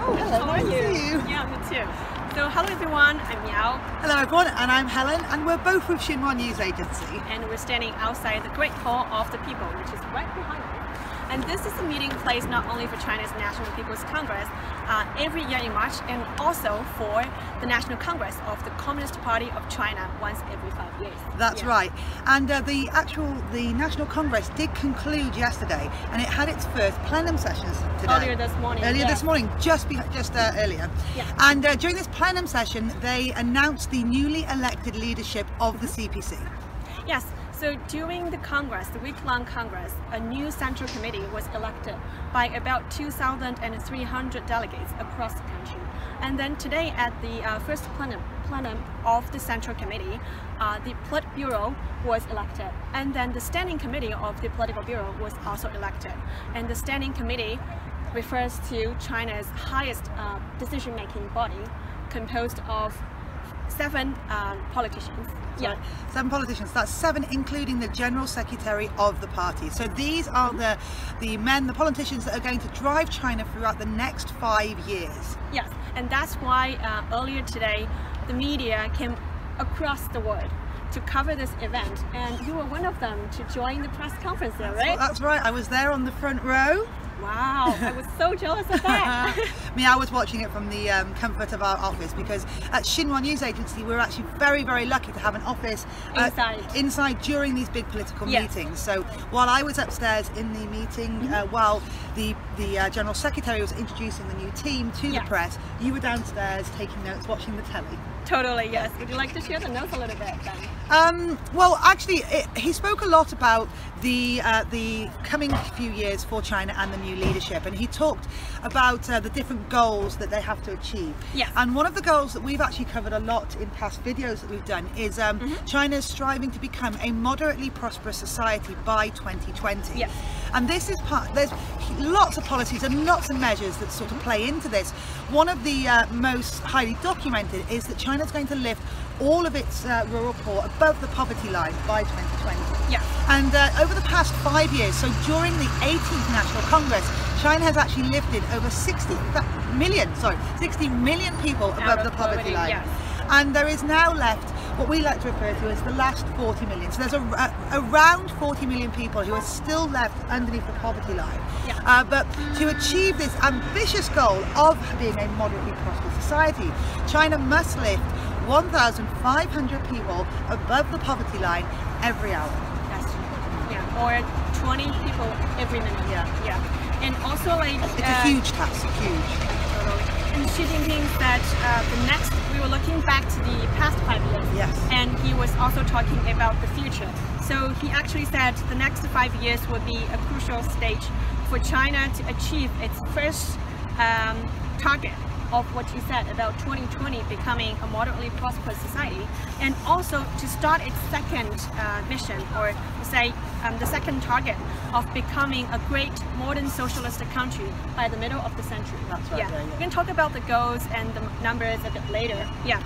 Oh, hello. How are Nice to you? see you. Yeah, me too. So hello everyone, I'm Miao, Hello everyone, and I'm Helen, and we're both with Xinhua News Agency. and we're standing outside the Great Hall of the People, which is right behind me. And this is a meeting place not only for China's National People's Congress every year in March, and also for the National Congress of the Communist Party of China once every 5 years. That's right. And the National Congress did conclude yesterday, and it had its first plenum sessions today. Earlier this morning. This morning, just earlier. Yeah. And during this plenum session, they announced the newly elected leadership of the CPC. Yes, so during the Congress, the week-long Congress, a new Central Committee was elected by about 2,300 delegates across the country. And then today at the first plenum of the Central Committee, the Politburo was elected. And then the Standing Committee of the Political Bureau was also elected. And the Standing Committee refers to China's highest decision-making body, composed of 7 politicians. Yeah, 7 politicians. That's 7, including the General Secretary of the party. So these are the men, the politicians that are going to drive China throughout the next 5 years. Yes, and that's why earlier today the media came across the world to cover this event, and you were one of them to join the press conference there, right? That's right. I was there on the front row. Wow, I was so jealous of that. I was watching it from the comfort of our office, because at Xinhua News Agency we're actually very, very lucky to have an office inside during these big political meetings. So while I was upstairs in the meeting, while the General Secretary was introducing the new team to the press, you were downstairs taking notes, watching the telly. Totally, yes. Would you like to share the notes a little bit then? Well, actually, he spoke a lot about the coming few years for China and the new leadership, and he talked about the different goals that they have to achieve. Yes. And one of the goals that we've actually covered a lot in past videos that we've done is China's striving to become a moderately prosperous society by 2020. Yes. And this is there's lots of policies and lots of measures that sort of play into this. One of the most highly documented is that China's going to lift all of its rural poor above the poverty line by 2020. Yeah. And over the past 5 years, so during the 18th National Congress, China has actually lifted over 60 million people above the poverty line. Yes. And there is now left what we like to refer to as the last 40 million. So there's around 40 million people who are still left underneath the poverty line. Yeah. But to achieve this ambitious goal of being a moderately prosperous society, China must lift 1,500 people above the poverty line every hour. That's true. Yeah. Or 20 people every minute. Yeah. And also, like, it's a huge task, huge. Totally. And Xi Jinping said we were looking back to the past 5 years. Yes. And he was also talking about the future. So he actually said the next 5 years will be a crucial stage for China to achieve its first target of what you said about 2020 becoming a moderately prosperous society, and also to start its second mission, or say the second target of becoming a great modern socialist country by the middle of the century. That's right. Yeah. We can talk about the goals and the numbers a bit later. Yeah.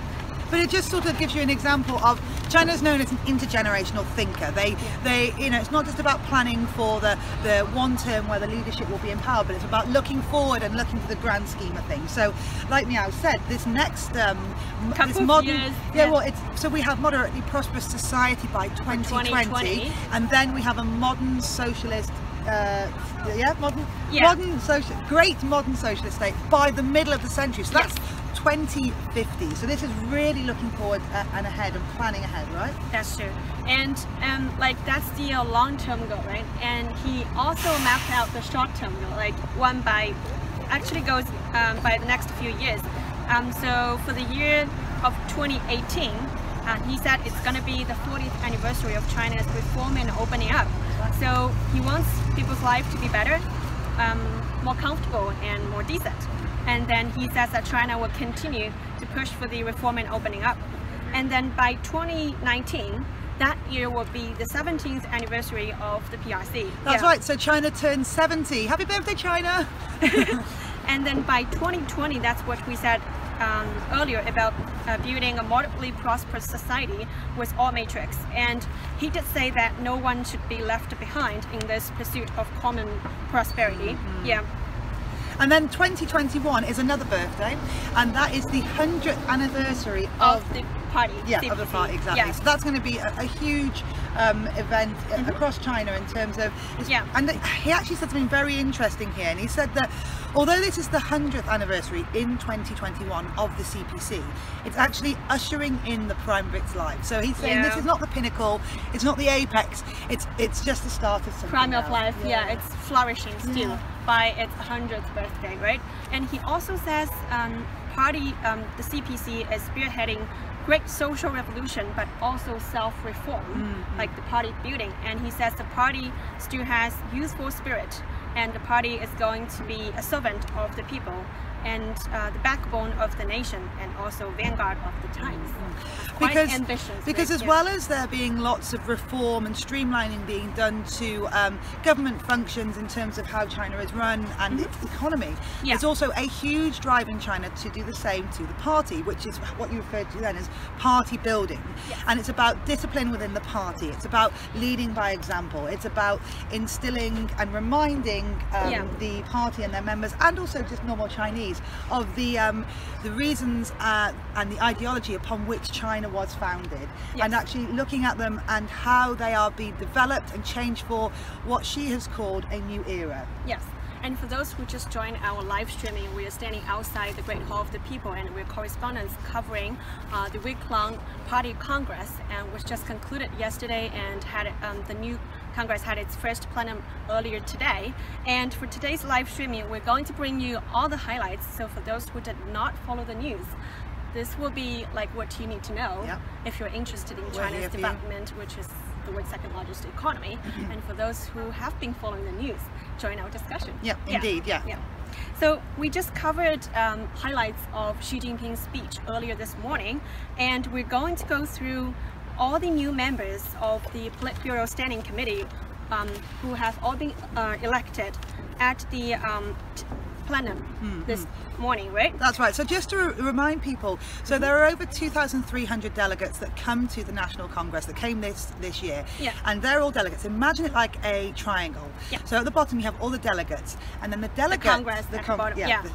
But it just sort of gives you an example of China's known as an intergenerational thinker. They it's not just about planning for the one term where the leadership will be in power, but it's about looking forward and looking for the grand scheme of things. So, like Miao said, this next this modern so we have moderately prosperous society by 2020, and then we have a modern socialist. Great modern socialist state by the middle of the century. So that's 2050. So this is really looking forward and ahead and planning ahead, right? That's true. And like that's the long-term goal, right? And he also mapped out the short-term goal, like actually goes by the next few years. So for the year of 2018, he said it's going to be the 40th anniversary of China's reform and opening up. So he wants people's life to be better, more comfortable and more decent. And then he says that China will continue to push for the reform and opening up. And then by 2019, that year will be the 17th anniversary of the PRC. That's right, so China turns 70. Happy birthday, China! And then by 2020, that's what we said earlier about building a moderately prosperous society with all matrix. And he did say that no one should be left behind in this pursuit of common prosperity. Yeah. And then 2021 is another birthday, and that is the 100th anniversary of the party. Yeah, CPC. of the party, exactly. Yeah. So that's going to be a huge event across China in terms of... And he actually said something very interesting here, and he said that although this is the 100th anniversary in 2021 of the CPC, it's actually ushering in the prime of its life. So he's saying this is not the pinnacle, it's not the apex, it's just the start of something Prime of else. life, it's flourishing still by its 100th birthday, right? And he also says the CPC is spearheading great social revolution, but also self-reform, like the party building. And he says the party still has youthful spirit, and the party is going to be a servant of the people and the backbone of the nation, and also vanguard of the times. Quite ambitious. Because as well as there being lots of reform and streamlining being done to government functions in terms of how China is run and its economy, there's also a huge drive in China to do the same to the party, which is what you referred to then as party building. And it's about discipline within the party, it's about leading by example, it's about instilling and reminding the party and their members, and also just normal Chinese, of the reasons and the ideology upon which China was founded, and actually looking at them and how they are being developed and changed for what she has called a new era. Yes. And for those who just joined our live streaming, we are standing outside the Great Hall of the People, and we're correspondents covering the week-long party congress, and which just concluded yesterday, and had the new Congress had its first plenum earlier today. And for today's live streaming, we're going to bring you all the highlights. So for those who did not follow the news, this will be like what you need to know if you're interested in China's development, which is the world's second largest economy. And for those who have been following the news, join our discussion. Indeed. So we just covered highlights of Xi Jinping's speech earlier this morning, and we're going to go through all the new members of the Politburo Standing Committee who have all been elected at the plenum this morning, right? That's right. So just to remind people, so there are over 2,300 delegates that come to the National Congress that came this year, and they're all delegates. Imagine it like a triangle. So at the bottom you have all the delegates, and then the delegates,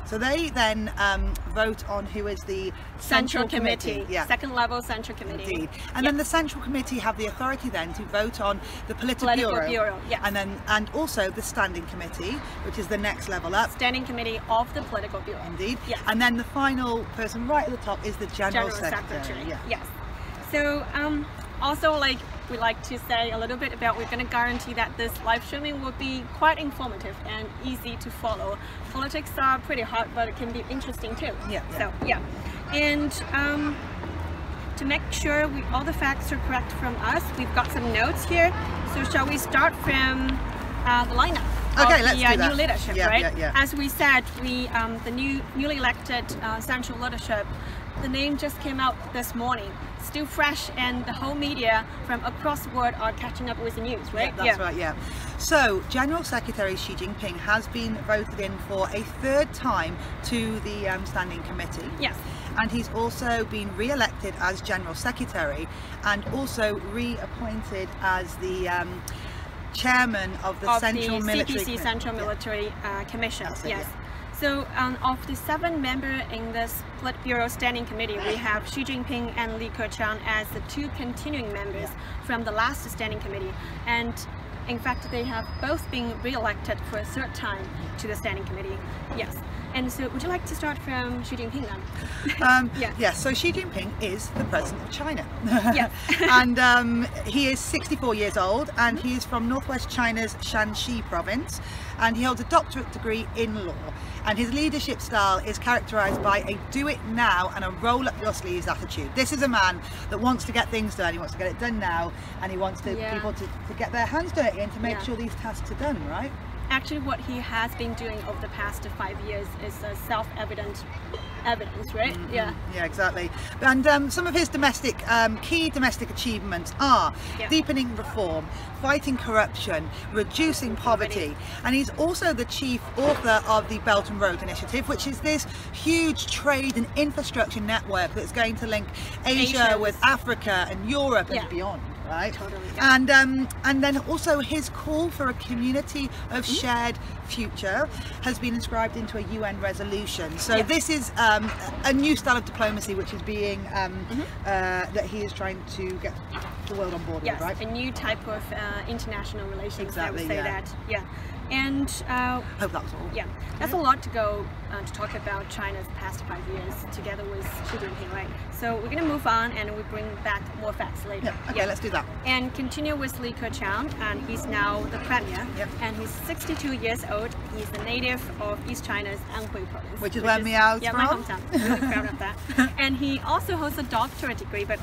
so they then vote on who is the Central Committee. Second level Central Committee. Indeed. And then the Central Committee have the authority then to vote on the Politburo, and also the Standing Committee, which is the next level up. Standing Committee of the Political Bureau. Indeed. And then the final person right at the top is the General Secretary. Yes. So also, like we like to say a little bit about, we're going to guarantee that this live streaming will be quite informative and easy to follow. Politics are pretty hard, but it can be interesting too. And to make sure all the facts are correct from us, we've got some notes here. So shall we start from the lineup? Okay, let's do that. New leadership, right? Yeah. As we said, the newly elected central leadership, the name just came out this morning, still fresh, and the whole media from across the world are catching up with the news, right? That's right. So General Secretary Xi Jinping has been voted in for a third time to the Standing Committee. And he's also been re-elected as General Secretary, and also reappointed as the chairman of the Central Military CPC Central Military Commission. So of the 7 members in this Politburo Standing Committee, we have Xi Jinping and Li Keqiang as the 2 continuing members from the last Standing Committee, and in fact they have both been re-elected for a third time to the Standing Committee. And so would you like to start from Xi Jinping then? Yes, so Xi Jinping is the president of China. And he is 64 years old, and he is from northwest China's Shanxi province, and he holds a doctorate degree in law. And his leadership style is characterized by a do it now and a roll up your sleeves attitude. This is a man that wants to get things done, he wants to get it done now, and he wants people to get their hands dirty and to make sure these tasks are done, right? Actually, what he has been doing over the past 5 years is self-evident evidence, right? Yeah, exactly. And some of his key domestic achievements are deepening reform, fighting corruption, reducing poverty, and he's also the chief author of the Belt and Road Initiative, which is this huge trade and infrastructure network that's going to link Asia with Africa and Europe and beyond. right? Totally, yeah. And then also his call for a community of shared future has been inscribed into a UN resolution. So this is a new style of diplomacy which is being that he is trying to get the world on board with, right? A new type of international relations. Exactly, I would say that. Yeah. And hope that was all. Yeah, that's a lot to go to talk about China's past 5 years together with Xi Jinping, right? So we're going to move on and we bring back more facts later. Yeah, okay, let's do that. And continue with Li Keqiang, and he's now the premier, and he's 62 years old. He's a native of East China's Anhui province. Which is where Miao's from. my hometown. Really proud of that. And he also holds a doctorate degree but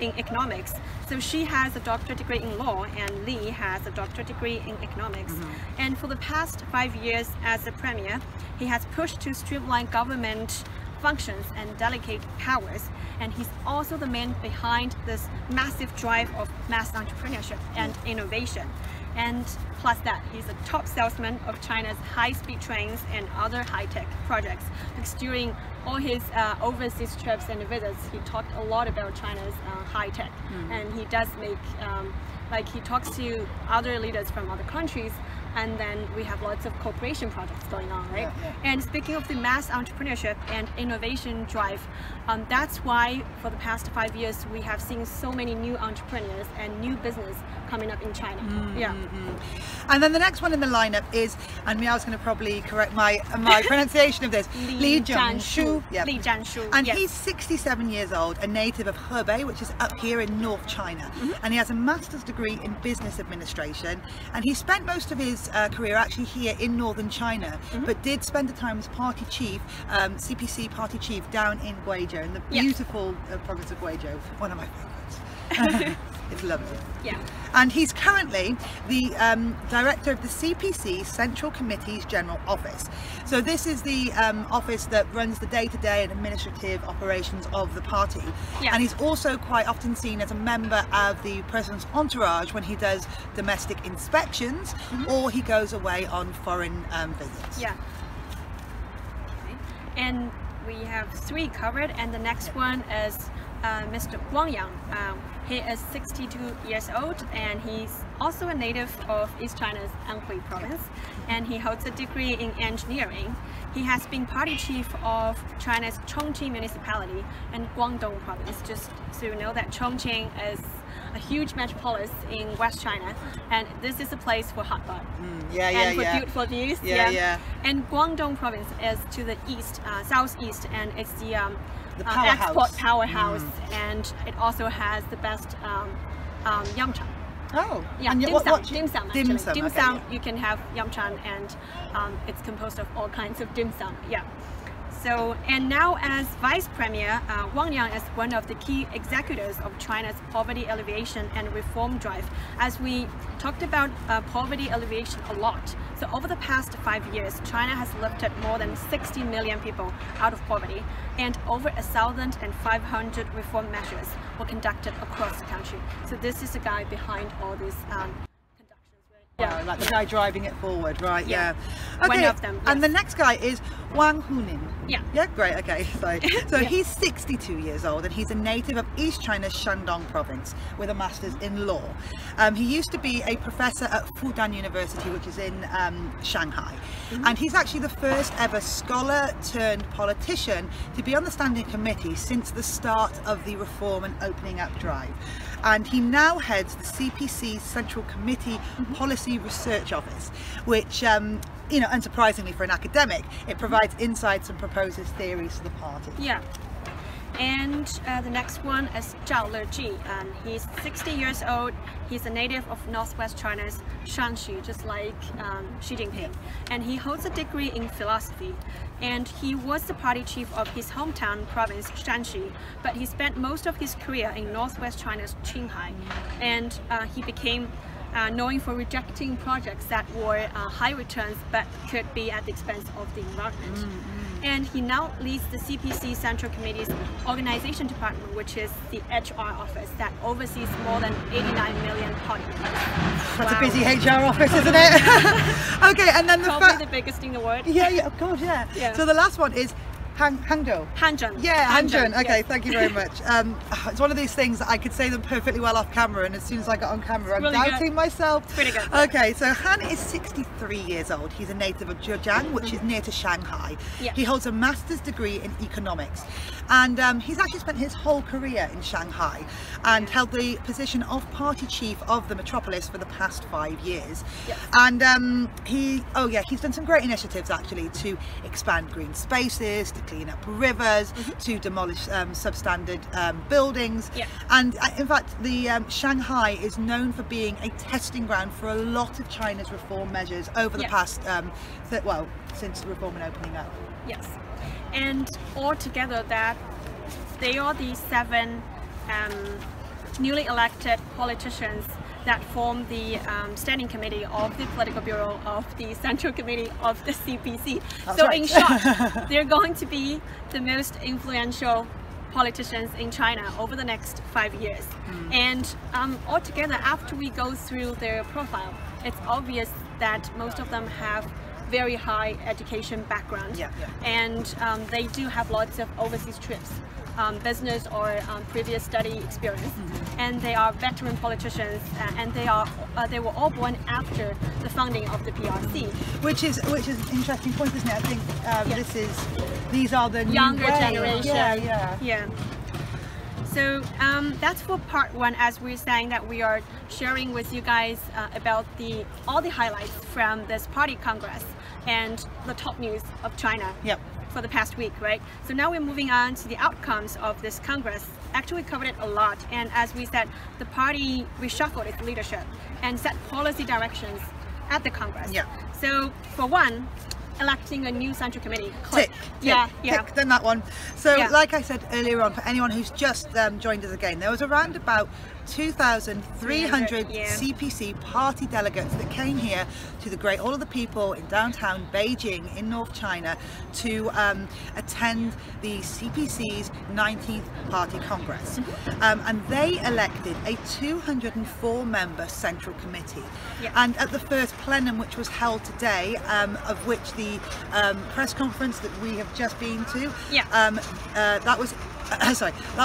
in economics. So she has a doctorate degree in law and Li has a doctorate degree in economics. And for the past 5 years as the premier, he has pushed to streamline government functions and delegate powers, and he's also the man behind this massive drive of mass entrepreneurship and innovation. And plus that, he's a top salesman of China's high-speed trains and other high-tech projects. Because during all his overseas trips and visits, he talked a lot about China's high-tech, and he does make like he talks to other leaders from other countries, and then we have lots of cooperation projects going on, right? And speaking of the mass entrepreneurship and innovation drive, that's why for the past 5 years we have seen so many new entrepreneurs and new business coming up in China. And then the next one in the lineup is, and Miao's going to probably correct my pronunciation of this, Li Zhanshu. Li Zhanshu. And he's 67 years old, a native of Hebei, which is up here in North China. And he has a master's degree in business administration, and he spent most of his career actually here in northern China, but did spend the time as party chief, CPC party chief, down in Guizhou, in the beautiful province of Guizhou, one of my favorites. It's lovely. Yeah. And he's currently the director of the CPC Central Committee's General Office. So this is the office that runs the day-to-day and administrative operations of the party. And he's also quite often seen as a member of the president's entourage when he does domestic inspections or he goes away on foreign visits. Yeah. Okay. And we have 3 covered, and the next one is Mr. Guang Yang. He is 62 years old, and he's also a native of East China's Anhui province, and he holds a degree in engineering. He has been party chief of China's Chongqing municipality and Guangdong province. Just so you know that Chongqing is a huge metropolis in West China, and this is a place for hot dog and for beautiful views. And Guangdong province is to the east, southeast, and it's the export powerhouse, and it also has the best yamcha. Oh, yeah, and dim sum. Dim sum. You can have yamcha, and it's composed of all kinds of dim sum. Yeah. So, and now as Vice Premier, Wang Yang is one of the key executors of China's poverty alleviation and reform drive. As we talked about poverty alleviation a lot, so over the past 5 years, China has lifted more than 60 million people out of poverty, and over 1,500 reform measures were conducted across the country. So this is the guy behind all these like the guy driving it forward, right? Okay. One of them. And the next guy is Wang Hunin. Yeah, great. Okay, so he's 62 years old, and he's a native of East China's Shandong province with a master's in law. He used to be a professor at Fudan University, which is in Shanghai, and he's actually the first ever scholar turned politician to be on the standing committee since the start of the reform and opening up drive. And he now heads the CPC Central Committee Policy Research Office, which, you know, unsurprisingly for an academic, it provides insights and proposes theories to the party. Yeah. And the next one is Zhao Leji, and he's 60 years old. He's a native of northwest China's Shanxi, just like Xi Jinping. And he holds a degree in philosophy. And he was the party chief of his hometown province, Shanxi, but he spent most of his career in northwest China's Qinghai. And he became known for rejecting projects that were high returns but could be at the expense of the environment. And he now leads the CPC Central Committee's organization department, which is the HR office that oversees more than 89 million party members. That's a busy HR office, isn't it? Okay, and then probably the biggest in the world. Yeah, of course, yeah. So the last one is Hangzhou. Hanzhong. Yeah, Hanzhong. Okay, yes. thank you very much. It's one of these things that I could say them perfectly well off camera, and as soon as I got on camera, I'm really doubting good. myself. It's pretty good. Okay, so Han is 63 years old. He's a native of Zhejiang, which is near to Shanghai. Yeah. He holds a master's degree in economics, and he's actually spent his whole career in Shanghai and held the position of party chief of the metropolis for the past 5 years. Yes. And he's done some great initiatives actually to expand green spaces, to clean up rivers, to demolish substandard buildings. Yeah. And in fact, the Shanghai is known for being a testing ground for a lot of China's reform measures over the Yes. past, since the reform and opening up. Yes, and altogether that they are the 7 newly elected politicians that form the standing committee of the political bureau of the central committee of the CPC. That's so right. in short, they're going to be the most influential politicians in China over the next 5 years. And altogether, after we go through their profile, it's obvious that most of them have very high education background. Yeah. And they do have lots of overseas trips, business or previous study experience, and they are veteran politicians, and they were all born after the founding of the PRC. Which is an interesting point, isn't it? I think these are the Younger new way. generation. Yeah. So that's for part 1, as we're saying that we are sharing with you guys about all the highlights from this party congress and the top news of China. Yep. For the past week, right? So now we're moving on to the outcomes of this Congress. Actually, we covered it a lot, and as we said, the party reshuffled its leadership and set policy directions at the Congress. Yeah. So for one, electing a new central committee. Tick. Yeah. Tick, then that one. So Yeah. like I said earlier on, for anyone who's just joined us again, there was around about 2,300 yeah. CPC party delegates that came here to the Great Hall of the People in downtown Beijing in North China to attend the CPC's 19th Party Congress. And they elected a 204-member Central Committee. Yeah. And at the first plenum, which was held today, of which the press conference that we have just been to, Yeah. that was Before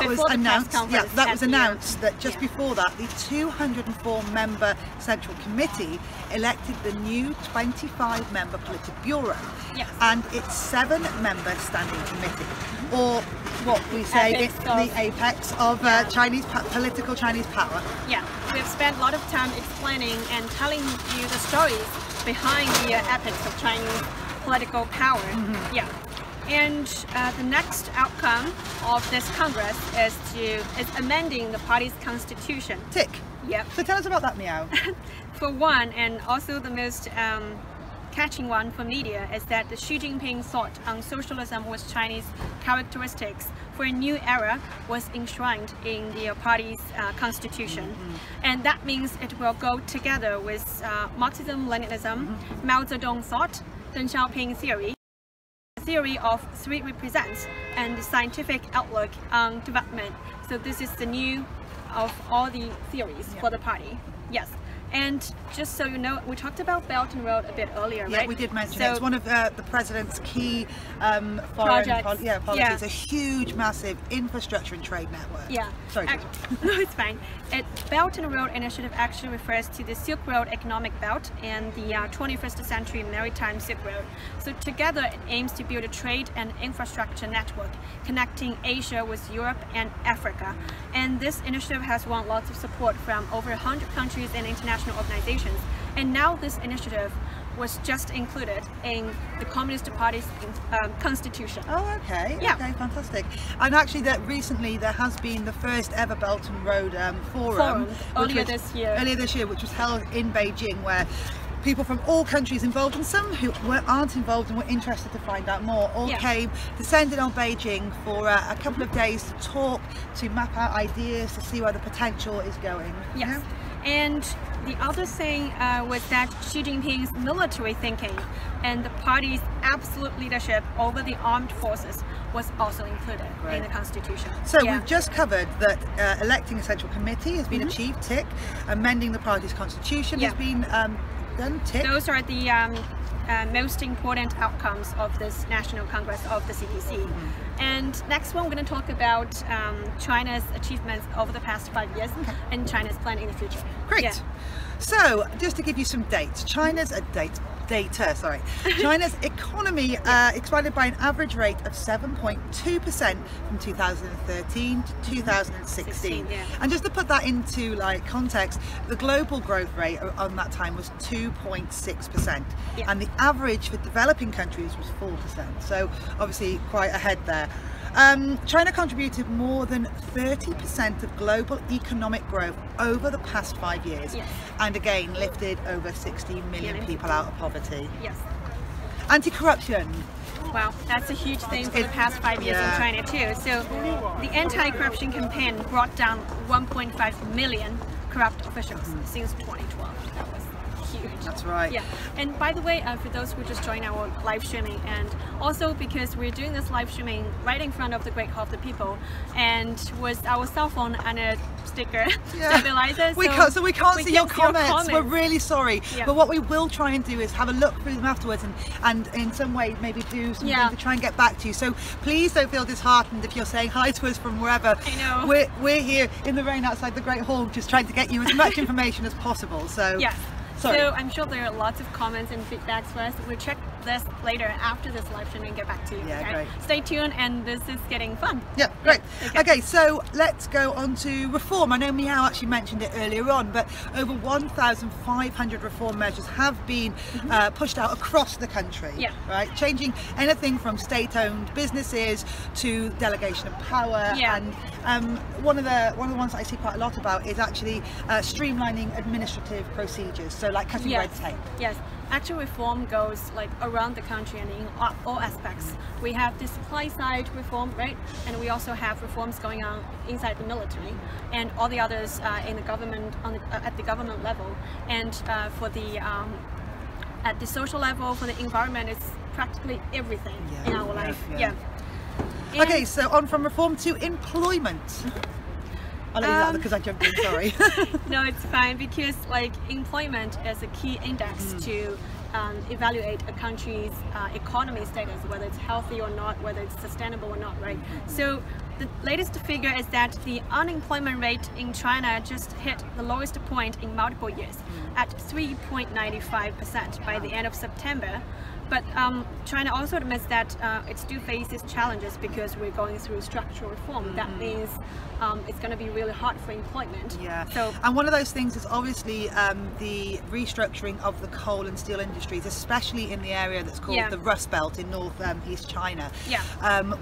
was the press announced. Yeah, conference that at was the, announced that just yeah. before that, the 204-member Central Committee elected the new 25-member Politburo Yes. and its 7-member Standing Committee, or what we say Apex it's of- the apex of political Chinese power. Yeah, we've spent a lot of time explaining and telling you the stories behind the epics of Chinese political power. Yeah, and the next outcome of this Congress is amending the party's constitution. Tick. Yep. So tell us about that, Meow. For one, and also the most catching one for media, is that the Xi Jinping thought on socialism with Chinese characteristics for a new era was enshrined in the party's constitution. And that means it will go together with Marxism-Leninism, Mao Zedong thought, Deng Xiaoping theory of 3 represents, and the scientific outlook on development. So this is the new of all the theories for the party. Yes. And just so you know, we talked about Belt and Road a bit earlier, Yeah, right? we did mention So- it. It's one of the president's key foreign Projects. policies. Yeah. A huge, massive infrastructure and trade network. Yeah. Sorry. No, it's fine. Belt and Road Initiative actually refers to the Silk Road Economic Belt and the 21st Century Maritime Silk Road. So together it aims to build a trade and infrastructure network connecting Asia with Europe and Africa. And this initiative has won lots of support from over 100 countries and international organizations. And now this initiative was just included in the Communist Party's constitution. Oh, okay. Yeah. Okay, fantastic. And actually, that recently there has been the first ever Belt and Road forum which earlier was- this year. Earlier this year, which was held in Beijing, where people from all countries involved and some who aren't involved and were interested to find out more all came, descended on Beijing for a couple of days to talk, to map out ideas, to see where the potential is going. Yes. And the other thing was that Xi Jinping's military thinking and the party's absolute leadership over the armed forces was also included in the constitution. So we've just covered that electing a central committee has been achieved, tick. Amending the party's constitution has been done. Tick. Those are the most important outcomes of this National Congress of the CPC. And next one, we're going to talk about China's achievements over the past 5 years and China's plan in the future. Great. Yeah. So, just to give you some dates, China's economy expanded by an average rate of 7.2% from 2013 to 2016. Yeah. And just to put that into like context, the global growth rate on that time was 2.6%, Yeah. and the average for developing countries was 4%. So obviously quite ahead there. China contributed more than 30% of global economic growth over the past 5 years, Yes. and again lifted over 60 million people out of poverty. Yes. Anti-corruption. Wow, that's a huge thing for the past 5 years in China too. So the anti-corruption campaign brought down 1.5 million corrupt officials since 2012. That was huge. That's right. Yeah. And by the way, for those who just joined our live streaming, and also because we're doing this live streaming right in front of the Great Hall of the People, and with our cell phone and a sticker stabilizer, we can't see your comments. We're really sorry. Yeah. But what we will try and do is have a look through them afterwards, and in some way maybe do something to try and get back to you. So please don't feel disheartened if you're saying hi to us from wherever. I know. We're here in the rain outside the Great Hall, just trying to get you as much information as possible. So yeah. Sorry. So I'm sure there are lots of comments and feedbacks for us. We'll check this later after this live stream and get back to you. Yeah, okay? great. Stay tuned, and this is getting fun. Yeah, great. Yeah, Okay, so let's go on to reform. I know Miao actually mentioned it earlier on, but over 1,500 reform measures have been pushed out across the country. Yeah. Right, changing anything from state-owned businesses to delegation of power. Yeah. And one of the ones that I see quite a lot about is actually streamlining administrative procedures. So like cutting red tape. Yes. Actual reform goes like around the country and in all aspects. We have the supply side reform, right? And we also have reforms going on inside the military and all the others in the government at the government level. And for the at the social level, for the environment, it's practically everything in our life. Yeah. Okay, so on from reform to employment. I'll let you that because I jumped in, sorry. No, it's fine, because like employment is a key index to evaluate a country's economy status, whether it's healthy or not, whether it's sustainable or not, right? So the latest figure is that the unemployment rate in China just hit the lowest point in multiple years at 3.95% by the end of September. But China also admits that it still faces challenges because we're going through structural reform. That means it's going to be really hard for employment. Yeah. So, and one of those things is obviously the restructuring of the coal and steel industries, especially in the area that's called the Rust Belt in north-east China,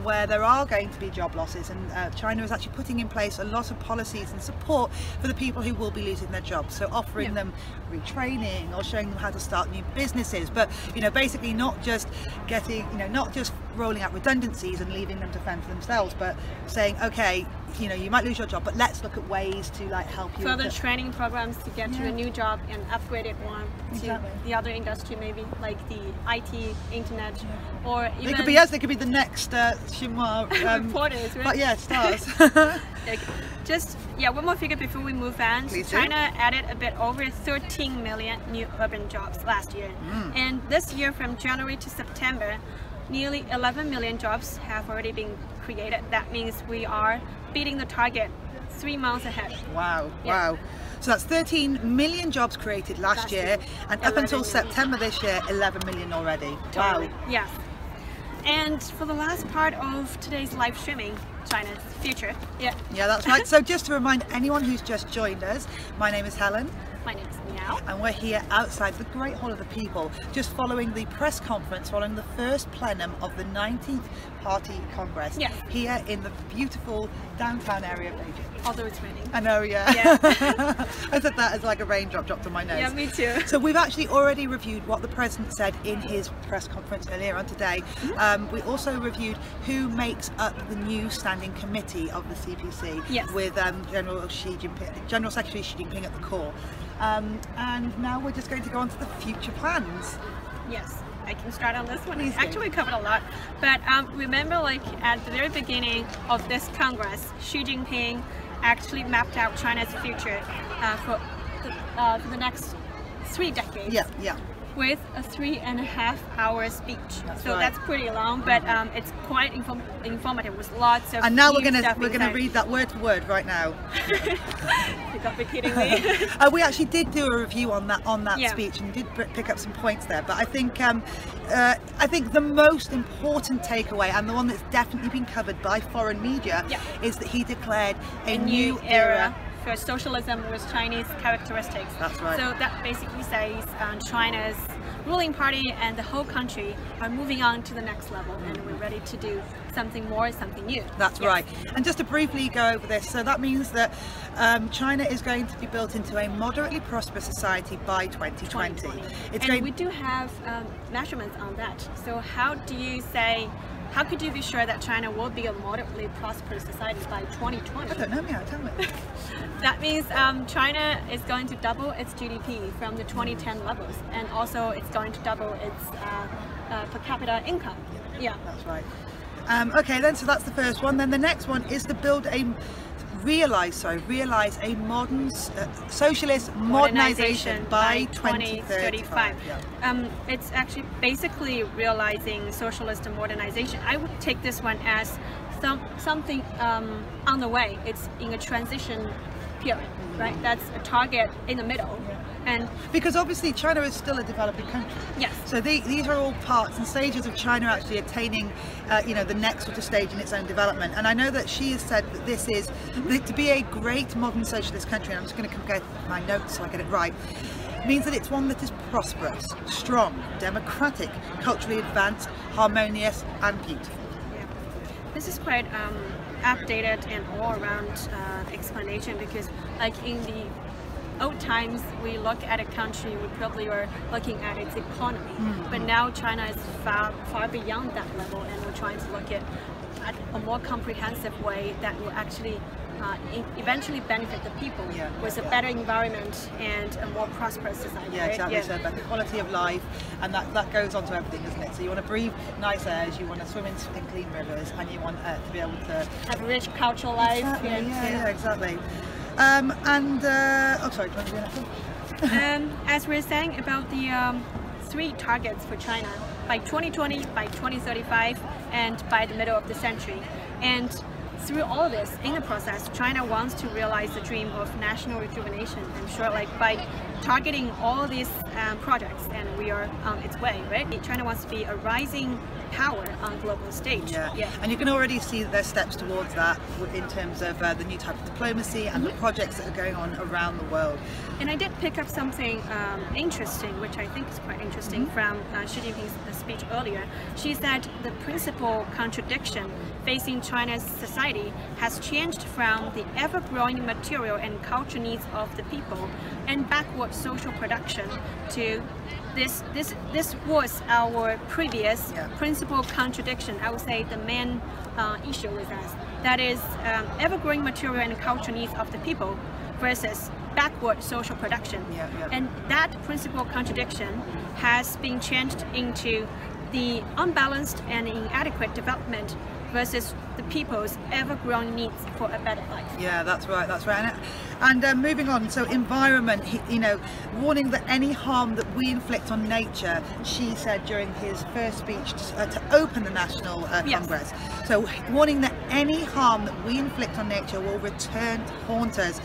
where there are going to be job losses, and China is actually putting in place a lot of policies and support for the people who will be losing their jobs. So offering them retraining or showing them how to start new businesses, but basically not just getting, not just rolling out redundancies and leaving them to fend for themselves, but saying, okay, you might lose your job, but let's look at ways to like help you. Further training programs to get to a new job and upgrade it one to the other industry, maybe like the IT, internet, or even. They could be us. They could be the next Xinhua reporters, right? But yeah, stars. Just one more figure before we move on. Please China added a bit over 13 million new urban jobs last year, and this year from January to September, nearly 11 million jobs have already been created. That means we are beating the target 3 months ahead. Wow, wow. So that's 13 million jobs created last year, and up until September this year, 11 million already. Totally. Wow. Yes. And for the last part of today's live streaming, China's future. Yeah, that's right. So just to remind anyone who's just joined us, my name is Helen. My name is Miao. And we're here outside the Great Hall of the People, just following the press conference following the first plenum of the 19th Party Congress here in the beautiful downtown area of Beijing. Although it's raining. I know, yeah. I said that as like a raindrop dropped on my nose. Yeah, me too. So we've actually already reviewed what the President said in his press conference earlier on today. We also reviewed who makes up the new standing committee of the CPC with General Secretary Xi Jinping at the core. And now we're just going to go on to the future plans. Yes, I can start on this one. Please Actually, we covered a lot, but remember, like at the very beginning of this Congress, Xi Jinping actually mapped out China's future for the next 3 decades. Yeah. With a 3.5 hour speech. That's so right. that's pretty long, but it's quite informative with lots of. And now we're new gonna stuff inside. read that word for word right now. You got me kidding me. We actually did do a review on that Yeah. speech and did pick up some points there. But I think the most important takeaway, and the one that's definitely been covered by foreign media, Yeah. is that he declared a new era for socialism with Chinese characteristics. That's right. So that basically says China's ruling party and the whole country are moving on to the next level, and we're ready to do something more, something new. That's Yes. right. And just to briefly go over this, so that means that China is going to be built into a moderately prosperous society by 2020. And we do have measurements on that. So how could you be sure that China will be a moderately prosperous society by 2020? I don't know, Mia, tell me. That means China is going to double its GDP from the 2010 levels, and also it's going to double its per capita income. Yeah. That's right. Okay, then, so that's the first one. Then the next one is to realize a modern socialist modernization by 2035. Yeah. It's actually basically realizing socialist modernization. I would take this one as something on the way. It's in a transition period, right? That's a target in the middle. And because obviously China is still a developing country. yes. So these are all parts and stages of China actually attaining, the next sort of stage in its own development. And I know that she has said that this is to be a great modern socialist country. And I'm just going to get my notes so I get it right. Means that it's one that is prosperous, strong, democratic, culturally advanced, harmonious, and beautiful. Yeah. This is quite updated and all-around explanation, because like in the old times we look at a country, we probably were looking at its economy, but now China is far beyond that level, and we're trying to look at a more comprehensive way that will actually eventually benefit the people with a better environment and a more prosperous society. Yeah, right? exactly. So about the quality of life, and that goes on to everything, doesn't it? So you want to breathe nice airs, you want to swim in clean rivers, and you want to be able to have a rich cultural life. Exactly, yeah, exactly. Oh, sorry, can I do the next one? As we're saying about the 3 targets for China by 2020, by 2035, and by the middle of the century. And through all this, in the process, China wants to realize the dream of national rejuvenation. I'm sure, like by targeting all these projects, and we are on its way, right? China wants to be a rising power on global stage. Yeah. And you can already see that there's steps towards that in terms of the new type of diplomacy and the projects that are going on around the world. And I did pick up something interesting, which I think is quite interesting from Xi Jinping's speech earlier. She said the principal contradiction facing China's society has changed from the ever-growing material and culture needs of the people and backward social production to this was our previous principal contradiction. I would say the main issue with us. That is ever-growing material and culture needs of the people versus backward social production. And that principal contradiction has been changed into the unbalanced and inadequate development versus the people's ever-growing needs for a better life. Yeah, that's right. And moving on, so environment, warning that any harm that we inflict on nature, Xi said during his first speech to open the National Congress. So warning that any harm that we inflict on nature will return to haunt us.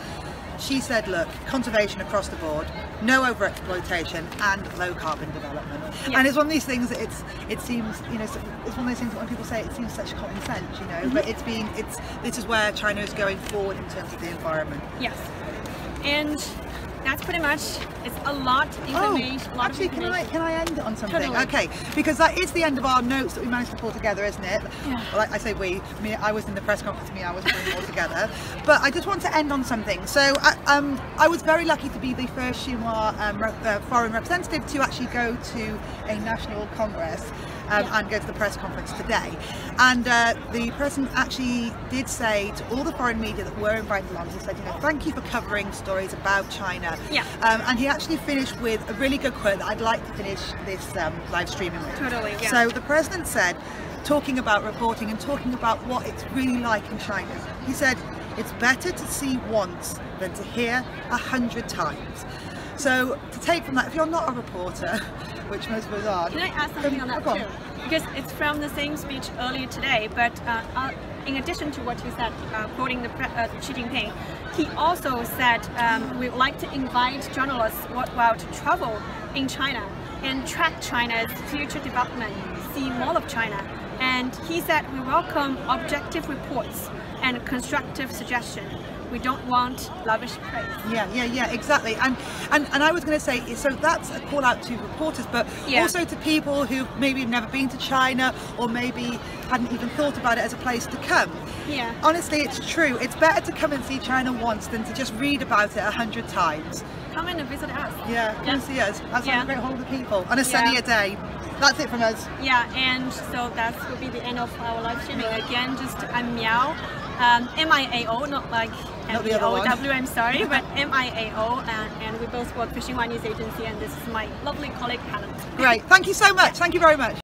She said, look, conservation across the board, no overexploitation, and low carbon development. And it's one of these things that it seems, it's one of those things that when people say it seems such common sense, but this is where China is going forward in terms of the environment. Yes. And that's pretty much, it's a lot of information. Actually, can I end on something? Totally. Okay, because that is the end of our notes that we managed to pull together, isn't it? Yeah. Well, I say we, I was in the press conference, I was putting it all together. But I just want to end on something. So I was very lucky to be the first Xinhua foreign representative to actually go to a national congress. And go to the press conference today, and the person actually did say to all the foreign media that were invited along, he said, thank you for covering stories about China. And he actually finished with a really good quote that I'd like to finish this live streaming with. Totally. Yeah. So the president said, talking about reporting and talking about what it's really like in China, he said, it's better to see once than to hear 100 times. So to take from that, if you're not a reporter, which most of us are. Can I add something on that too? Because it's from the same speech earlier today, but in addition to what you said, quoting Xi Jinping, he also said we would like to invite journalists worldwide to travel in China and track China's future development, see more of China. And he said we welcome objective reports and constructive suggestions. We don't want lavish praise. Yeah, exactly. And I was going to say, so that's a call out to reporters, but also to people who maybe have never been to China or maybe hadn't even thought about it as a place to come. Yeah. Honestly, it's true. It's better to come and see China once than to just read about it 100 times. Come in and visit us. Yeah, come and see us. That's a great hold of people on a sunnier day. That's it from us. Yeah, and so that will be the end of our live streaming. Again, just I'm Miao, MIAO, not like MBOW, I'm sorry, but MIAO, and we both work for Xinhua News Agency, and this is my lovely colleague Helen. Great, thank you so much. Thank you very much.